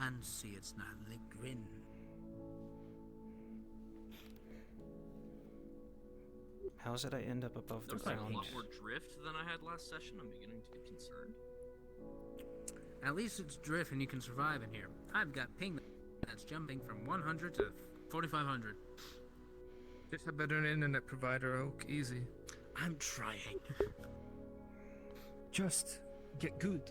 fancy, it's not the grin. How's it I end up above the There's like a ground? lot more drift than I had last session. I'm beginning to get concerned. At least it's drift and you can survive in here. I've got ping that's jumping from 100 to 4,500. Just have better internet provider, Oak. Easy. I'm trying. Just get good.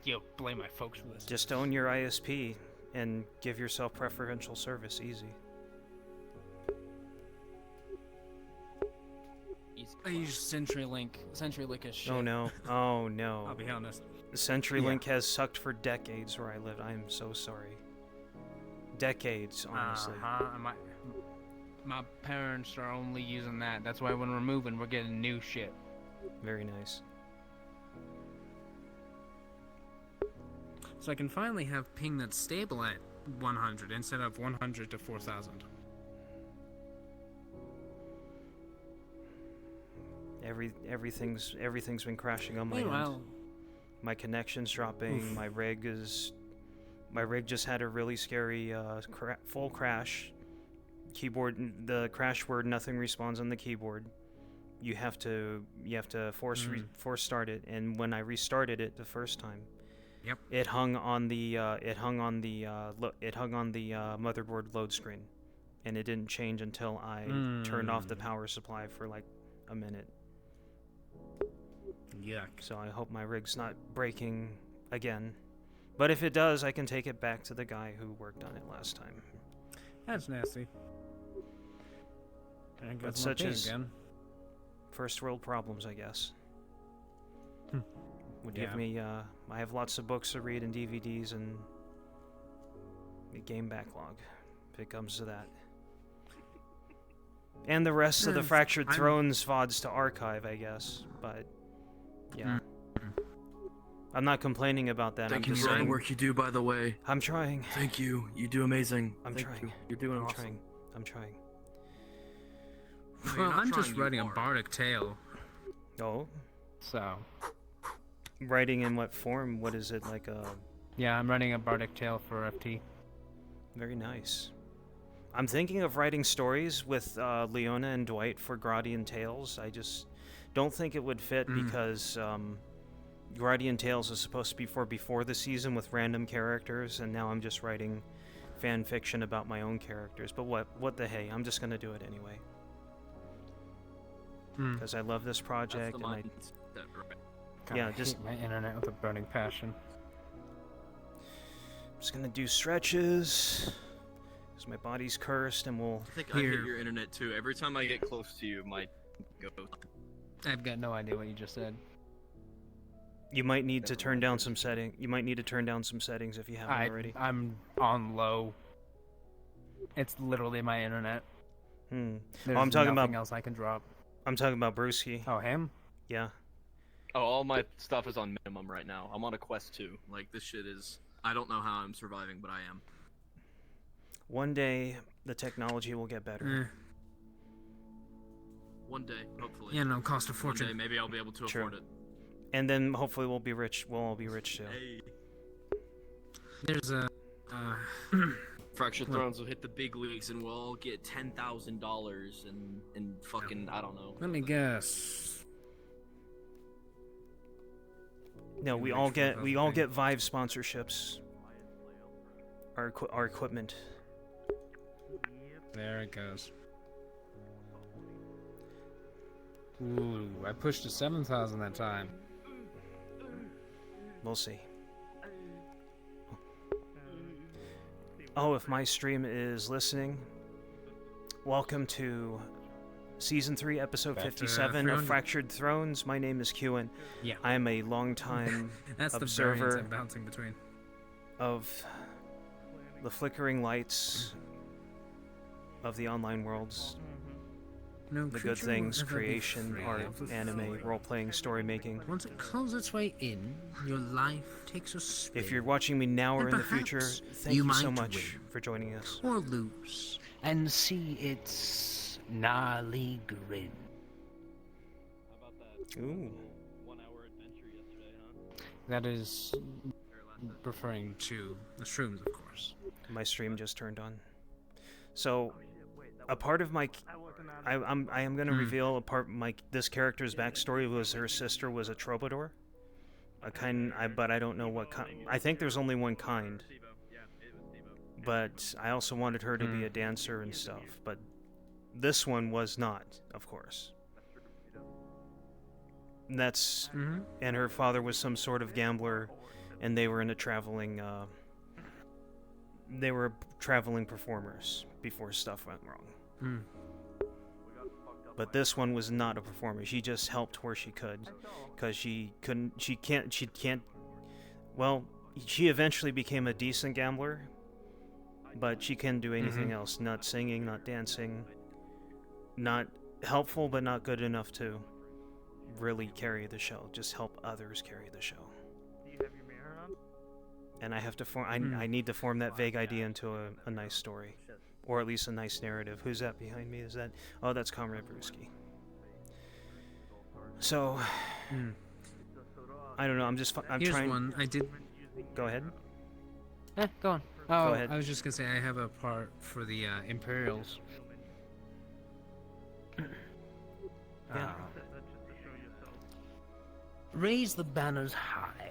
Yo, blame my folks for this. Just own your ISP and give yourself preferential service. Easy. I use CenturyLink. CenturyLink is shit. Oh no. Oh no. I'll be honest. CenturyLink has sucked for decades where I live. I am so sorry. Decades, honestly. My parents are only using that. That's why when we're moving, we're getting new shit. Very nice. So I can finally have ping that's stable at 100 instead of 100 to 4,000. Everything's been crashing on my end. My connection's dropping. Oof. My rig just had a really scary full crash. The crash word nothing responds on the keyboard. You have to force start it, and when I restarted it the first time, yep, it hung on the motherboard load screen, and it didn't change until I turned off the power supply for like a minute. Yuck. So I hope my rig's not breaking again. But if it does, I can take it back to the guy who worked on it last time. That's nasty. But such as first world problems, I guess. Would give me, I have lots of books to read and DVDs and a game backlog, if it comes to that. And the rest of the Fractured Thrones VODs to archive, I guess. But, yeah. I'm not complaining about that. Thank you for all the work you do, by the way. I'm trying. Thank you. You do amazing. I'm trying. You're doing awesome. I'm trying. Well, I'm just writing a bardic tale. Oh? So. Writing in what form? What is it, like a... Yeah, I'm writing a bardic tale for FT. Very nice. I'm thinking of writing stories with Leona and Dwight for Gradian Tales. I just don't think it would fit because Gradian Tales is supposed to be for before the season with random characters, and now I'm just writing fan fiction about my own characters. But what the hey, I'm just going to do it anyway. Because I love this project, and I... God, just hate my internet with a burning passion. I'm just going to do stretches... My body's cursed, and we'll. I think I hit your internet too. Every time I get close to you, my go. I've got no idea what you just said. You might need to turn down some setting. You might need to turn down some settings if you haven't already. I'm on low. It's literally my internet. Oh, There's I'm talking nothing about. else I can drop. I'm talking about Brewski. Oh, him? Yeah. Oh, all my stuff is on minimum right now. I'm on a quest 2. Like this shit is. I don't know how I'm surviving, but I am. One day, the technology will get better. One day, hopefully. Yeah, no, cost a fortune. One day, maybe I'll be able to afford it. And then hopefully we'll be rich. We'll all be rich too. Hey. There's a Fractured Thrones will hit the big leagues, and we'll all get $10,000 and fucking I don't know. Let me guess. No, we all get Vive sponsorships. Our equipment. There it goes. Ooh, I pushed to 7,000 that time. We'll see. Oh, if my stream is listening, welcome to Season 3, Episode 57 of Fractured Thrones. My name is Kewen. Yeah. I am a long-time That's observer the variance I'm bouncing between. Of the flickering lights of the online worlds. No the good things, creation, art, anime, role-playing, story-making. Once it calls its way in, your life takes a spin. If you're watching me now or in the future, thank you so much for joining us. Or lose. And see its gnarly grin. How about that? Ooh. 1 hour adventure yesterday, huh? That is referring to the shrooms, of course. My stream just turned on. So, a part of my... I am going to reveal a part... This character's backstory was her sister was a troubadour. But I don't know what kind... I think there's only one kind. But I also wanted her to be a dancer and stuff. But this one was not, of course. That's... And her father was some sort of gambler, and they were in a traveling... They were traveling performers before stuff went wrong. But this one was not a performer. She just helped where she could, because she can't. Well, she eventually became a decent gambler, but she can't do anything else. Not singing, not dancing, not helpful, but not good enough to really carry the show. Just help others carry the show. And I have to form. I need to form that vague idea into a nice story, or at least a nice narrative. Who's that behind me? Is that? Oh, that's Comrade Brewski. So, I don't know. I'm Here's trying. one. I did. Go ahead. Go on. Oh, Go ahead. I was just gonna say I have a part for the Imperials. Yeah. Raise the banners high.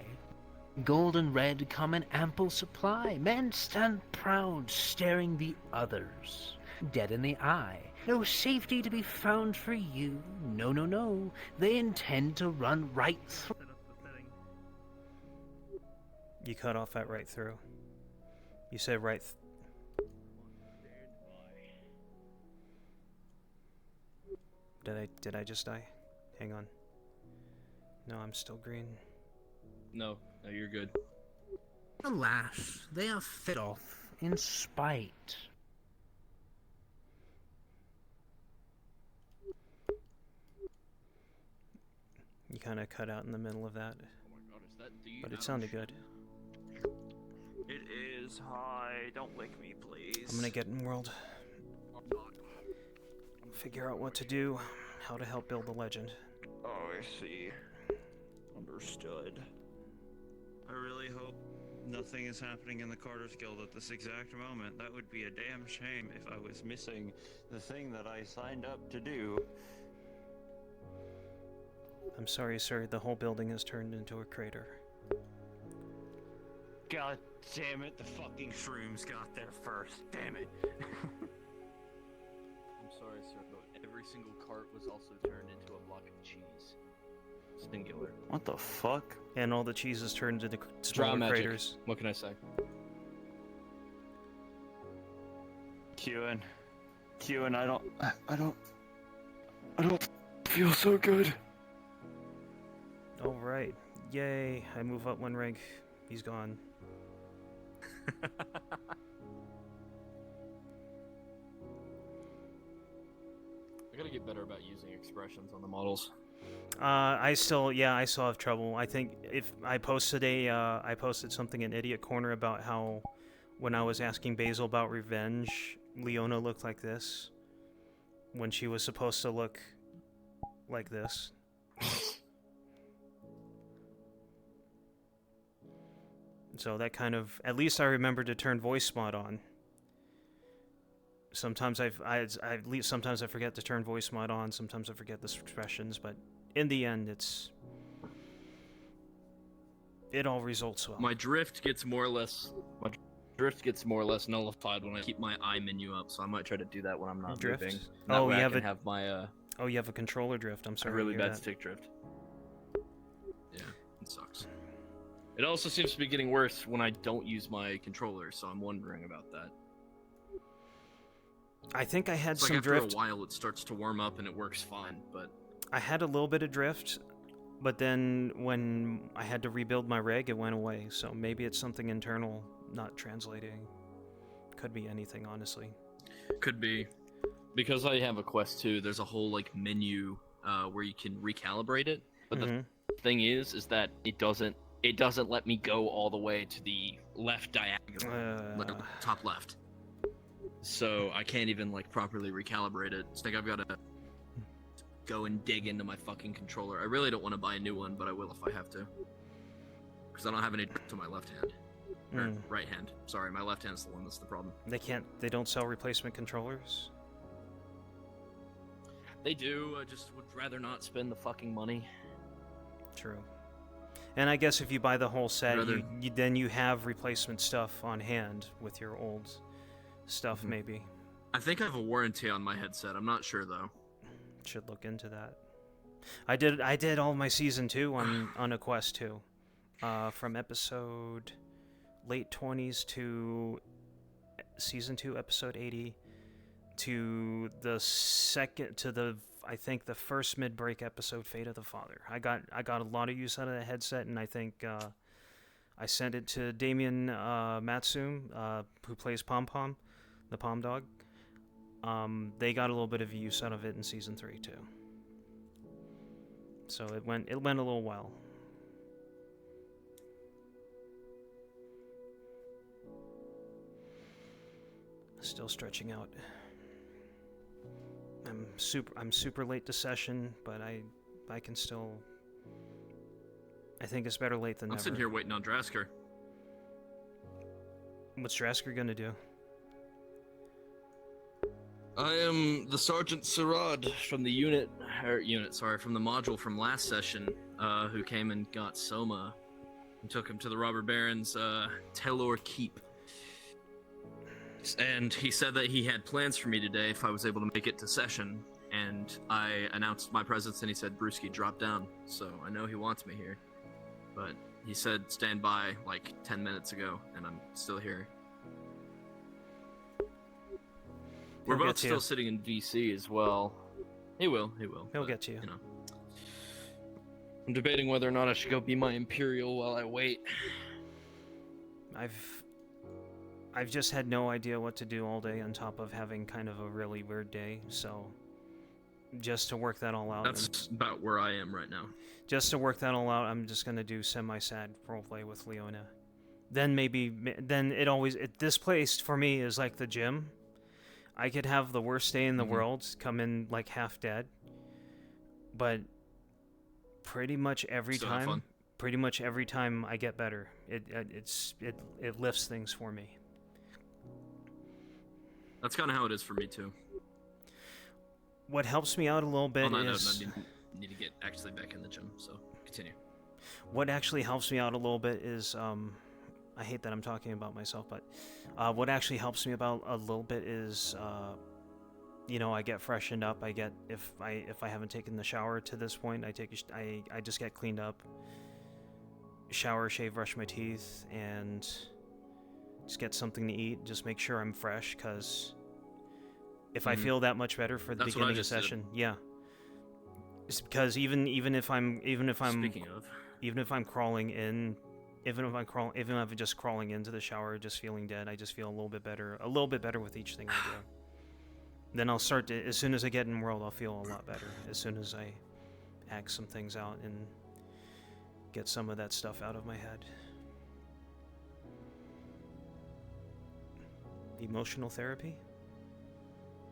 Gold and red come in ample supply. Men stand proud, staring the others dead in the eye. No safety to be found for you. No, no, no. They intend to run right through. You cut off that right through. You said right. Did I just die? Hang on. No, I'm still green. No, you're good. Alas, they are fit off. In spite. You kind of cut out in the middle of that, Oh my god, is that dude? but it sounded good. It is high. Don't lick me, please. I'm gonna get in world. Figure out what to do, how to help build the legend. Oh, I see. Understood. I really hope nothing is happening in the Carter's Guild at this exact moment. That would be a damn shame if I was missing the thing that I signed up to do. I'm sorry, sir. The whole building has turned into a crater. God damn it, the fucking shrooms got there first. Damn it. I'm sorry, sir, but every single cart was also turned into a block of cheese. Singular. What the fuck? And all the cheeses turned into Straw smaller magic. craters. What can I say? Qin, I don't feel so good. All right. Yay. I move up one rank. He's gone. I gotta get better about using expressions on the models. I still have trouble. I think if I posted I posted something in Idiot Corner about how when I was asking Basil about revenge, Leona looked like this when she was supposed to look like this. So that kind of, at least I remember to turn voice mod on. Sometimes sometimes I forget to turn voice mod on. Sometimes I forget the expressions, but in the end, it all results well. My drift gets more or less nullified when I keep my eye menu up, so I might try to do that when I'm not Drift? moving. Oh, That way you I have can a- have my Oh, you have a controller drift. I'm a sorry. really to hear bad that. stick drift. Yeah, it sucks. It also seems to be getting worse when I don't use my controller, so I'm wondering about that. I think I had It's like some after drift. a while it starts to warm up and it works fine, but I had a little bit of drift, but then when I had to rebuild my rig, it went away. So maybe it's something internal, not translating. Could be anything, honestly. could be. Because I have a Quest 2, there's a whole like menu where you can recalibrate it. But Mhm. the thing is that it doesn't let me go all the way to the left diagonal, like top left. So I can't even like properly recalibrate it. It's like I've got to go and dig into my fucking controller. I really don't want to buy a new one, but I will if I have to. Because I don't have any to my left hand. Or Mm. right hand. Sorry, my left hand's the one that's the problem. They don't sell replacement controllers? They do, I just would rather not spend the fucking money. True. And I guess if you buy the whole set, Rather- then you have replacement stuff on hand with your old stuff, Mhm. maybe. I think I have a warranty on my headset, I'm not sure though. Should look into that. I did all my season 2 on a Quest 2. From episode late 20s to season 2 episode 80 to the I think the first mid-break episode, Fate of the Father. I got a lot of use out of the headset, and I think I sent it to Damien Matsum, who plays Pom Pom, the Pom Dog. They got a little bit of use out of it in season 3 too. So it went a little well. Still stretching out. I'm super late to session, but I can still. I think it's better late than I'm never. sitting here waiting on Drasker. What's Drasker gonna do? I am the Sergeant Sirad from the from the module from last session, who came and got Soma and took him to the Robber Baron's Telor Keep. And he said that he had plans for me today if I was able to make it to session, and I announced my presence and he said, Brewski, drop down. So I know he wants me here, but he said stand by like 10 minutes ago, and I'm still here. We're He'll both get you. still sitting in VC as well. He will. He'll but, get you. You know. I'm debating whether or not I should go be my Imperial while I wait. I've just had no idea what to do all day on top of having kind of a really weird day, so just to work that all out. That's about where I am right now. Just to work that all out, I'm just gonna do semi-sad roleplay with Leona. Then this place for me is like the gym. I could have the worst day in the world, come in like half dead, but pretty much every Still have fun. time I get better. It lifts things for me. That's kind of how it is for me too. What helps me out a little bit On that note, is I need to get actually back in the gym. So continue. what actually helps me out a little bit is I hate that I'm talking about myself, but what actually helps me about a little bit is I get freshened up. I get if I haven't taken the shower to this point, I just get cleaned up, shower, shave, brush my teeth, and just get something to eat. Just make sure I'm fresh, because if I feel that much better for the That's what I beginning of just did. session, yeah. It's because even if I'm Speaking of, even if I'm crawling in, even if I'm just crawling into the shower, just feeling dead, I just feel a little bit better with each thing I do. Then I'll start to, as soon as I get in world, I'll feel a lot better. As soon as I act some things out and get some of that stuff out of my head. Emotional therapy?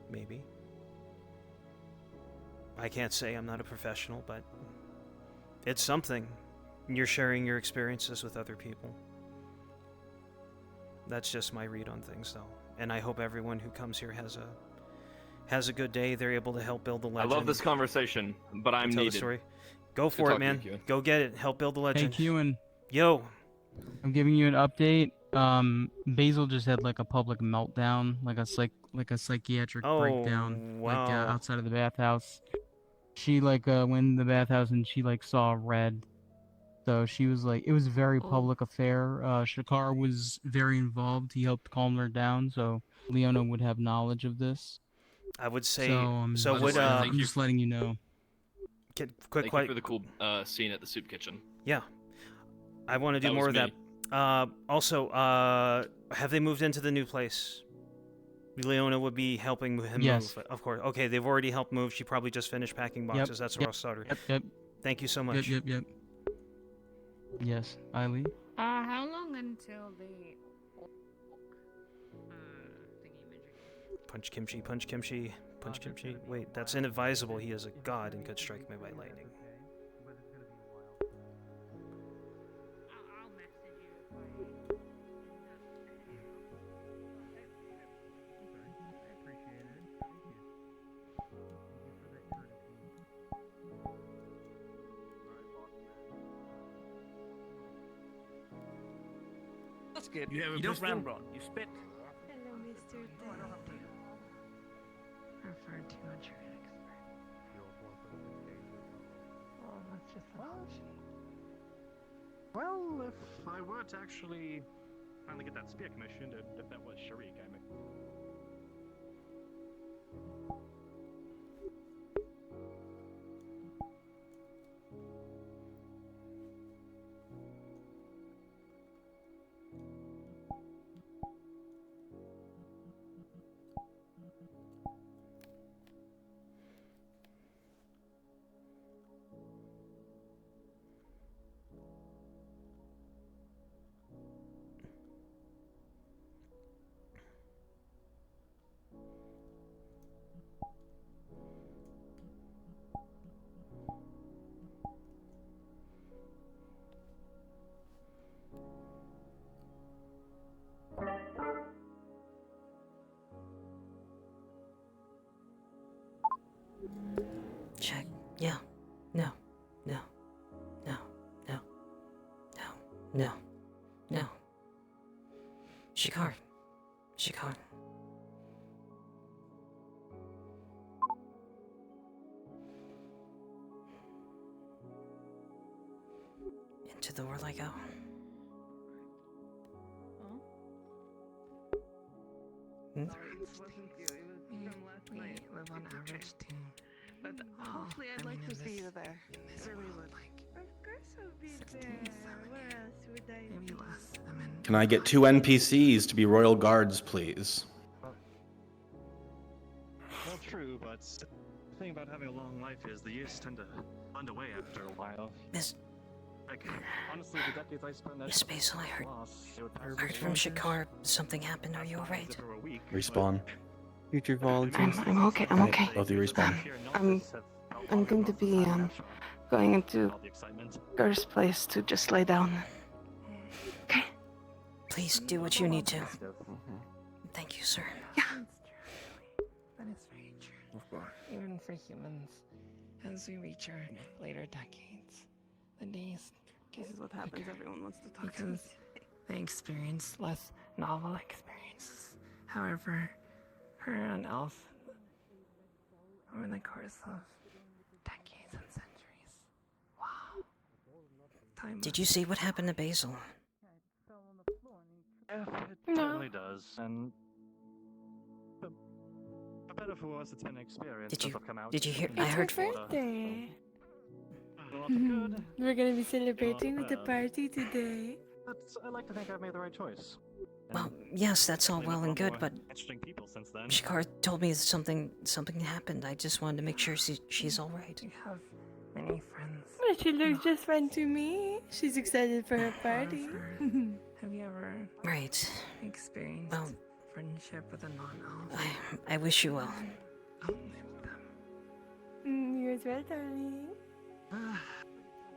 Maybe. I can't say, I'm not a professional, but it's something. You're sharing your experiences with other people. That's just my read on things, though. And I hope everyone who comes here has a good day. They're able to help build the I legend. love this conversation, but I'm tell needed. the story. Go for talk it, to man. you, Kewan. Go get it. Help build the legend. Hey, Kewan, Yo. I'm giving you an update. Basil just had like a public meltdown, like a psychiatric breakdown, wow. outside of the bathhouse. She went in the bathhouse and she saw red. So she was it was a very public affair. Shakar was very involved. He helped calm her down, so Leona would have knowledge of this. I would say. So, would, I'm just letting you know. Quick, Thank you for the cool scene at the soup kitchen. Yeah. I want to do That more was of me. that. Also, have they moved into the new place? Leona would be helping him Yes. move. Of course. Okay, they've already helped move. She probably just finished packing boxes. That's a rough starter. Yep. Thank you so much. Yep. Yes, Eileen. How long until the Punch kimchi, punch kimchi, punch kimchi. Wait, that's inadvisable. He is a god and could strike me by lightning. I'll message you if That's good. You have a You don't pistol? Rembrandt. You spit. Hello, Mr. Prefer to a trade expert. Well, that's just an option. Well, if I were to actually finally get that spear commissioned, if that was Sharik, I mean. Check. Yeah. No. No. No. No. No. No. No. Shikar. Shikar. Into the world I go. Hmm? We live on average too. But hopefully I'd like to see you there. I really would. Of course I'll be there. Where else would I Maybe be? less. Can I get 2 NPCs to be royal guards, please? Well, true, but the thing about having a long life is the years tend to find a way after a while. Miss... Like, honestly, the decades I spent... Miss Basil, I heard from Shikar something happened. Are you alright? Respawn. Future volunteers. I'm okay. I'm okay. Both of you respawn. I'm going to be going into Ger's place to just lay down. Okay. Please do what you need to. Thank you, sir. Yeah. That is very true. Even for humans, as we reach our later decades, the days. This is what happens. Everyone wants to talk because they experience less novel experiences. However, her and Elf, over the course of decades and centuries. Wow. Time. Did you see what happened to Basil? Yeah, it certainly does, and for better or for worse, it's been an experience. Did you hear? I heard. It's your birthday. Good. We're gonna be celebrating with a party today. But I like to think I've made the right choice. Well, yes, that's all well and good, but Interesting people since then. Shikar told me something happened. I just wanted to make sure she's all right. You have many friends. But she looks just fine to me. She's excited for her party. Have you ever experienced friendship with a non-elf? I wish you well. You as well, darling.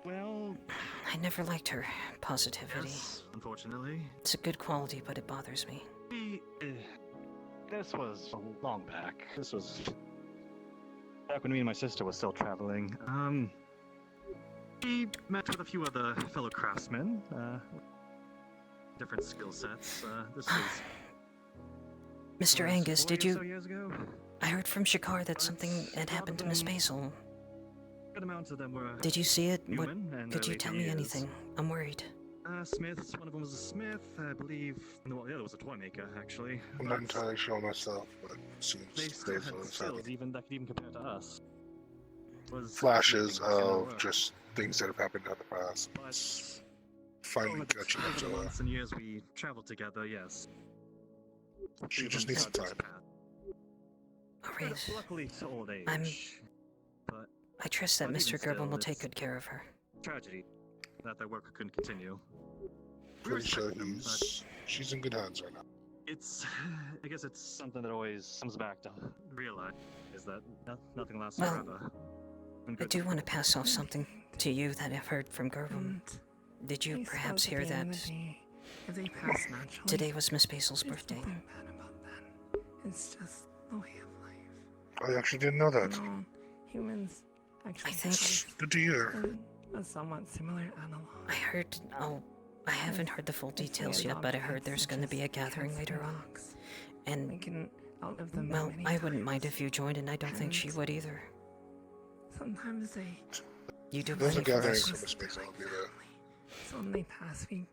Well, I never liked her positivity. yes, unfortunately. It's a good quality, but it bothers me. This was long back. This was back when me and my sister were still traveling. We met with a few other fellow craftsmen, different skill sets. This was Mr. Angus, 40 did or you... so years ago. I heard from Shikar that something had happened to Miss Basil. Good amounts of them were Did you see it? What? human and Could you early tell me years. anything? I'm worried. Smiths. One of them was a smith, I believe. Well, the other was a toy maker, actually. I'm not entirely sure myself, but it seems They still there's had a skills even that could even compare to us. Was flashes amazing in their of work. just things that have happened in the past. But Finally over catching up the to her. months and years we traveled together, yes. She We've just needs some uncharted time. All right. Yes, luckily to old age. But I trust that but Mr. even Gerben still, will take it's good care of her. tragedy that their work couldn't continue. We Pretty sure respect them, but she's in good hands right now. it's, I guess it's something that always comes back to realize is that nothing lasts Well, forever. And I good do want to pass off something to you that I've heard from Gerben. Did you perhaps hear that If they pass naturally, today was Miss Basil's birthday? nothing bad about that. It's just the way of life. I actually didn't know that. No, humans actually I think... Good to hear. have a somewhat similar analog. I heard... Oh, I haven't heard the full details yet, but I heard there's going to be a gathering later on. And, We can outlive them well, many I wouldn't mind times. if you joined, and I don't think she And would either. Sometimes they. You do There's a plenty for gathering us. for Miss Mason. I'll be there. So when they pass, we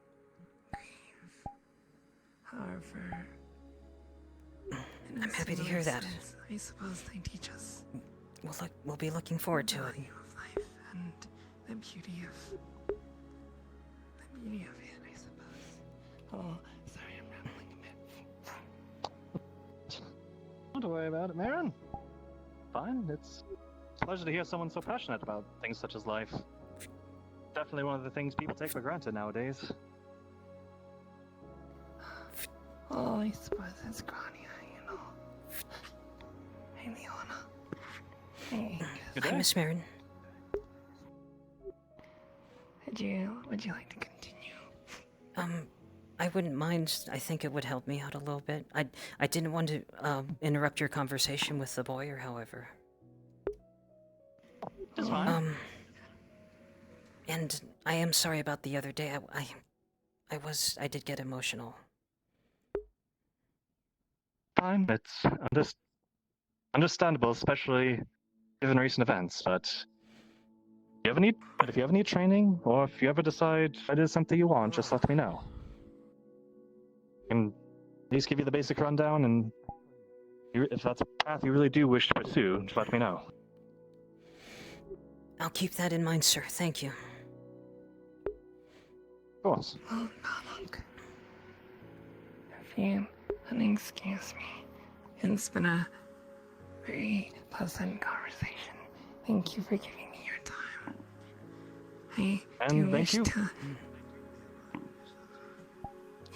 grieve. However, in I'm a happy to similar hear that. sense, I suppose they teach us We'll be looking forward to the it. value of life and the beauty of it, I suppose. Oh, sorry, I'm rambling a bit. Don't worry about it, Marin. Fine, it's a pleasure to hear someone so passionate about things such as life. Definitely one of the things people take for granted nowadays. Oh, I suppose it's Grania, you know. Hey, Leona. Hey, Good Hi, day. Miss Marin. would you like to continue? I wouldn't mind. I think it would help me out a little bit. I didn't want to interrupt your conversation with the boy, or however. It's fine. And I am sorry about the other day. I did get emotional. Fine, it's understandable, especially given recent events, but if you ever need training, or if you ever decide it is something you want, just let me know. I can at least give you the basic rundown, and if that's a path you really do wish to pursue, just let me know. I'll keep that in mind, sir. Thank you. Of course. Oh, look. If you will excuse me, it's been a very pleasant conversation. Thank you for giving me your time. I do And wish thank you. to.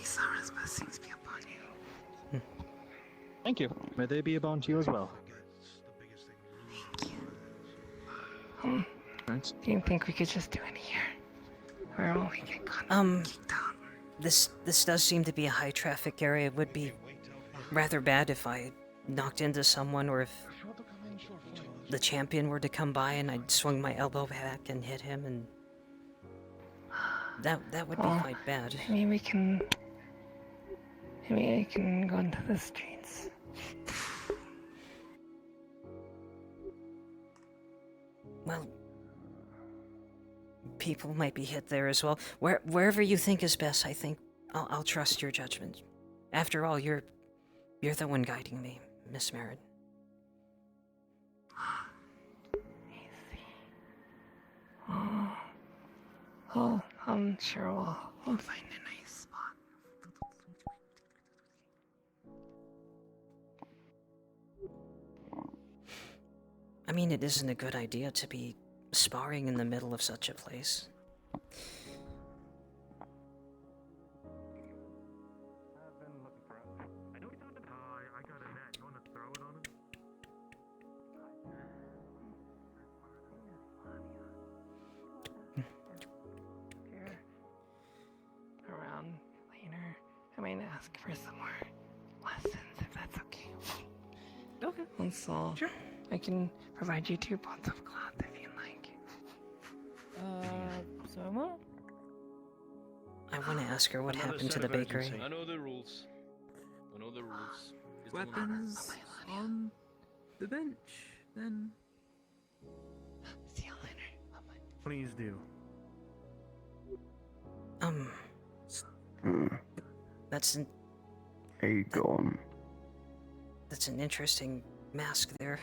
Isara's blessings be upon you. Thank you. May they be upon you as well. Right. Do you think we could just do it here? Or will we get kicked out? This does seem to be a high traffic area. It would be rather bad if I knocked into someone, or if the champion were to come by and I'd swung my elbow back and hit him, and that would be quite bad. Maybe we can go into the streets. Well, people might be hit there as well. Wherever you think is best, I think I'll trust your judgment. After all, you're the one guiding me, Miss Merritt. Oh, I'm sure we'll find a nice spot. I mean, it isn't a good idea to be sparring in the middle of such a place. Around later, I might ask for some more lessons if that's okay. Okay. Also, sure. I can provide you 2 pots of cloth if you'd like. So what? I want to ask her what happened to the bakery. I know the rules. Weapons on the bench, then. See you later. Please do. That's an Hey, go on. That's an interesting mask there.